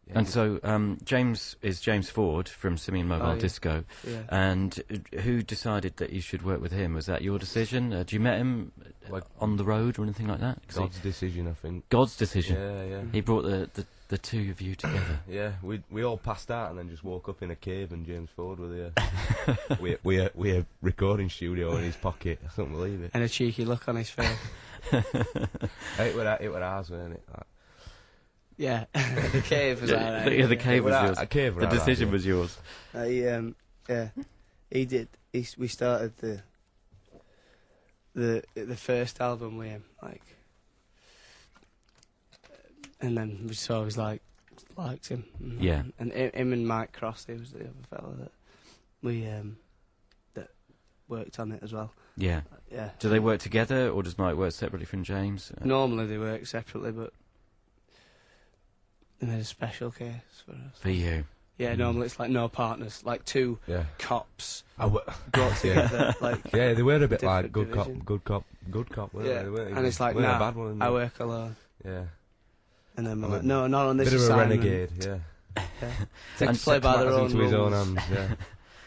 Yeah, and so James is James Ford from Simian Mobile Disco. Yeah. And who decided that you should work with him? Was that your decision? Did you met him on the road or anything like that? God's decision, I think. God's decision? Yeah. He brought the two of you together. Yeah, we all passed out and then just woke up in a cave and James Ford was there. we a recording studio in his pocket. I couldn't believe it. And a cheeky look on his face. It were ours, wasn't it? Yeah, the cave was alright. The cave was yours. The decision was yours. He did. We started the first album with him, and then we just always liked him. Yeah. And him and Mike Crossley was the other fella that we that worked on it as well. Yeah. Yeah. Do they work together, or does Mike work separately from James? Normally they work separately, but they made a special case for us. For you? Yeah, normally it's like no partners, like two cops brought together. Yeah, they were a bit like good cop, weren't they? They weren't and it's like, a bad one, I work alone. Yeah. And then we're like, no, not on this assignment. Bit of a renegade, yeah. And play by their own into rules. his own hands, yeah.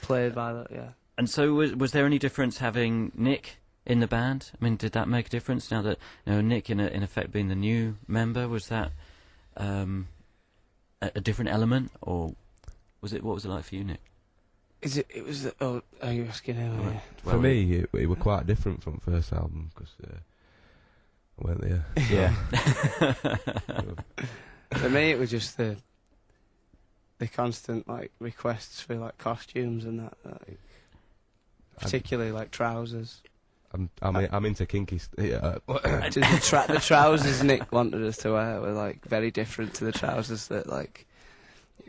Played by that, yeah. And so was there any difference having Nick in the band? I mean, did that make a difference now that Nick, in effect, being the new member? Was that a different element, or was it? What was it like for you, Nick? It was. Are you asking him? Right. For me, it was quite different from the first album because I weren't there. Yeah. For me, it was just the constant requests for costumes and that particularly trousers. I'm into kinky. The trousers Nick wanted us to wear were very different to the trousers that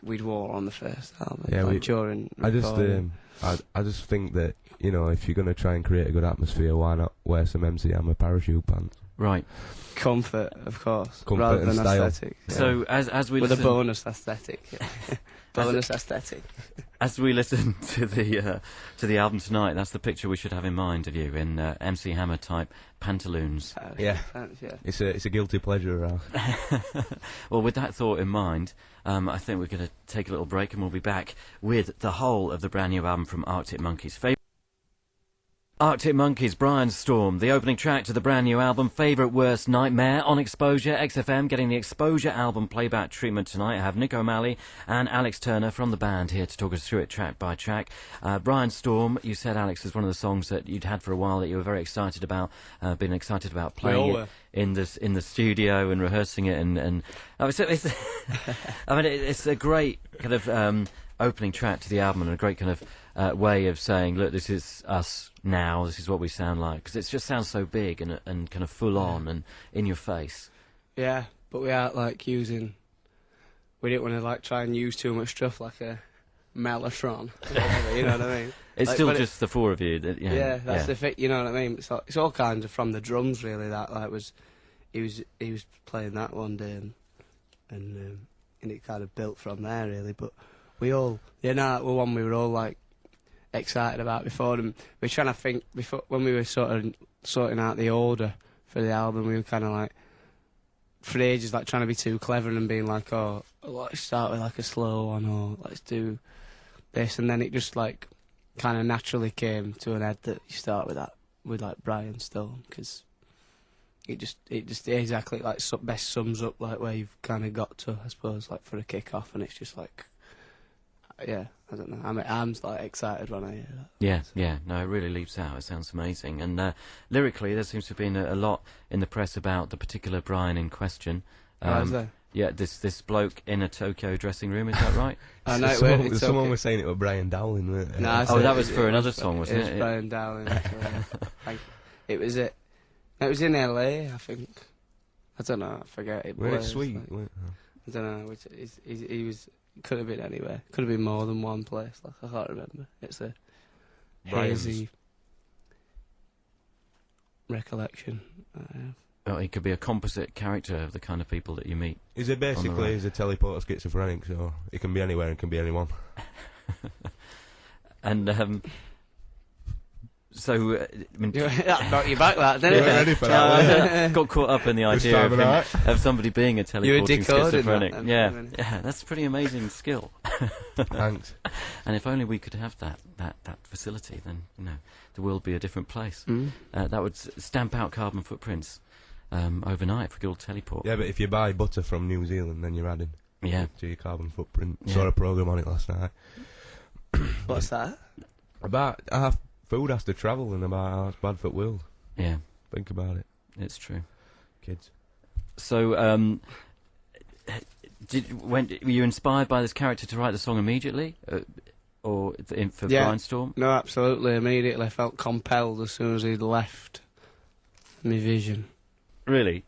we'd wore on the first album. Yeah, during. I just think that if you're gonna try and create a good atmosphere, why not wear some MC Hammer parachute pants? Right. Comfort, of course, Comfort rather and than style. aesthetic. Yeah. So as we with listen, a bonus aesthetic. Yeah. Bonus aesthetic. As we listen to the album tonight, that's the picture we should have in mind of you in MC Hammer type pantaloons. Yeah. It's a guilty pleasure. Well, with that thought in mind, I think we're going to take a little break and we'll be back with the whole of the brand new album from Arctic Monkeys. Arctic Monkeys, Brian Storm, the opening track to the brand new album, Favourite Worst Nightmare, on Exposure, XFM, getting the Exposure album playback treatment tonight. I have Nick O'Malley and Alex Turner from the band here to talk us through it track by track. Brian Storm, you said, Alex, is one of the songs that you'd had for a while that you were very excited about, been excited about playing it in the studio and rehearsing it, and it's a great kind of opening track to the album and a great kind of way of saying, look, this is us now, this is what we sound like, because it just sounds so big and kind of full on and in your face. Yeah, but we are using, we didn't want to try and use too much stuff like a mellotron, you know what I mean? It's still just the four of you. That's the thing, you know what I mean? It's all kinds of from the drums really. That he was playing that one day and it kind of built from there really. But we all that were one we were all excited about before, and we were trying to think before when we were sort of sorting out the order for the album. We were kind of for ages trying to be too clever and being oh, let's start with a slow one, or let's do this, and then it just kind of naturally came to an head that you start with that with Brian Stone, because it just exactly best sums up where you've kind of got to, I suppose, for a kick off, and it's just yeah, I don't know. I'm excited when I hear that. Yeah. No, it really leaps out. It sounds amazing. And lyrically, there seems to have been a lot in the press about the particular Brian in question. Is there? Yeah, this bloke in a Tokyo dressing room. Is that right? Someone was saying it was Brian Dowling, weren't they? No, that was for another song, wasn't it? It was Brian Dowling. It was it. It was in LA, I think. I don't know. I forget. It was sweet. I don't know. He was. Could have been anywhere. Could have been more than one place. I can't remember. It's a hazy recollection I have. Oh, he could be a composite character of the kind of people that you meet. He's a teleporter schizophrenic, so he can be anywhere and can be anyone. And So, I mean, That brought you back, that, didn't You it? weren't ready for no, that. I got caught up in the This idea time of, of night. of somebody being a teleporting decoding schizophrenic. that then Yeah, for a minute. yeah, that's a pretty amazing skill. Thanks. And if only we could have that facility, then the world would be a different place. That would stamp out carbon footprints overnight for good old teleport. Yeah, but if you buy butter from New Zealand, then you're adding to your carbon footprint. Yeah. Saw a programme on it last night. What's that? About how food has to travel and about how it's bad for the world. Yeah, Think about it, it's true. kids. So, were you inspired by this character to write the song immediately, or for Brainstorm? No, absolutely. Immediately, I felt compelled as soon as he'd left my vision. Really?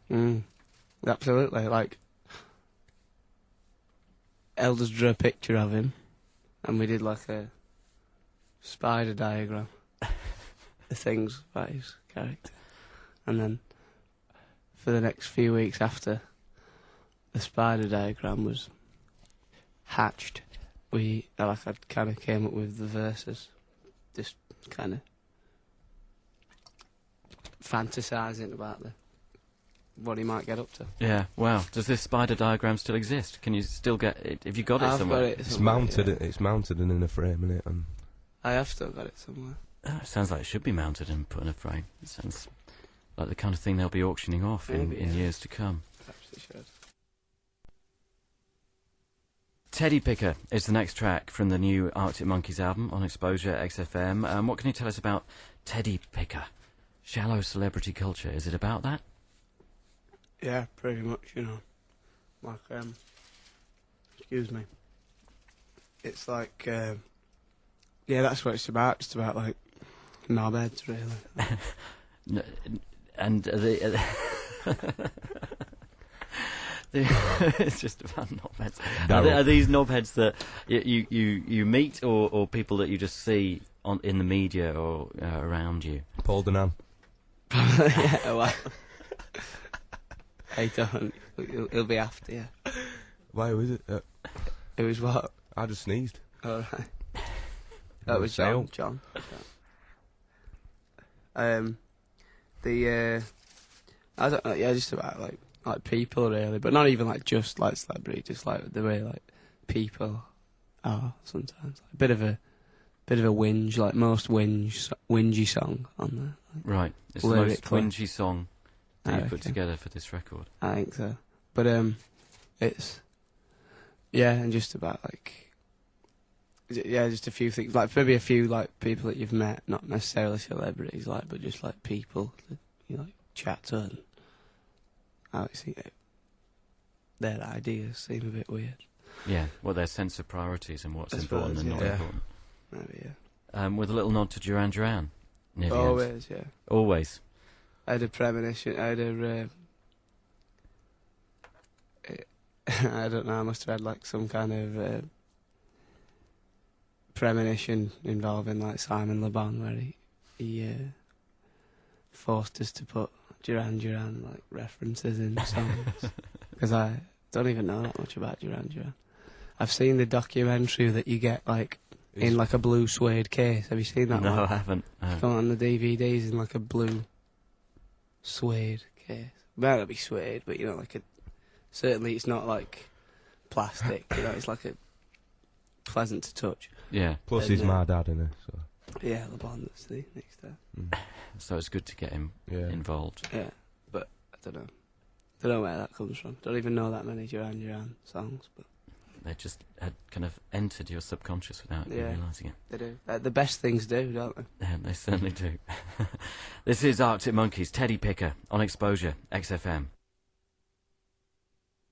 Absolutely. Like, Elders drew a picture of him, and we did like a spider diagram. The things about his character, and then for the next few weeks after the spider diagram was hatched, I kind of came up with the verses, just kind of fantasising about what he might get up to. Yeah. Wow. Does this spider diagram still exist? Can you still get it? Have you got it I've somewhere? got it It's somewhere, mounted. yeah. It's mounted and in a frame, innit? And I have still got it somewhere. Oh, it sounds like it should be mounted and put in a frame. It sounds like the kind of thing they'll be auctioning off Maybe, in yeah. years to come. Perhaps it should. Teddy Picker is the next track from the new Arctic Monkeys album on Exposure XFM. What can you tell us about Teddy Picker? Shallow celebrity culture. Is it about that? Yeah, pretty much, like, excuse me. It's like, yeah, that's what it's about. It's about, like, knobheads, really. And it's just about knobheads. Are these knobheads that you meet, or people that you just see in the media or around you? Paul Denan. Yeah, well. I don't. He'll be after you. Why was it? It was what? I just sneezed. All right. That was John. I don't know. Yeah, just about like people really, but not even like just like celebrity. Just like the way like people are sometimes. Like, a bit of a whinge, like most whingy song on there. Like, Right. It's the most lyrically. whingy song that you put reckon. together for this record. I think so. But it's and just about like just a few things, like maybe a few like people that you've met, not necessarily celebrities, like, but just like people that you like chat to, and I see their ideas seem a bit weird. Yeah. Well, their sense of priorities and what's I important suppose, and not yeah. important. Maybe, yeah. With a little nod to Duran Duran. Near the end. Always, yeah. Always. I had a premonition. I had a. I don't know. I must have had like some kind of premonition involving like Simon Le Bon, where he forced us to put Duran Duran like references in songs, because I don't even know that much about Duran Duran. I've seen the documentary that you get like in like a blue suede case. Have you seen that one? No, I haven't. It's on the DVDs in like a blue suede case. Might not be suede, but like certainly it's not like plastic. It's like a pleasant to touch. Yeah. Plus, he's my dad, innit? So. Yeah, Le Bon, that's the next there. So it's good to get him involved. Yeah, but I don't know where that comes from. Don't even know that many Duran Duran songs, but They just had kind of entered your subconscious without you Yeah. realising it. they do. The best things do, don't they? Yeah, they certainly do. This is Arctic Monkeys, Teddy Picker, on Exposure, XFM.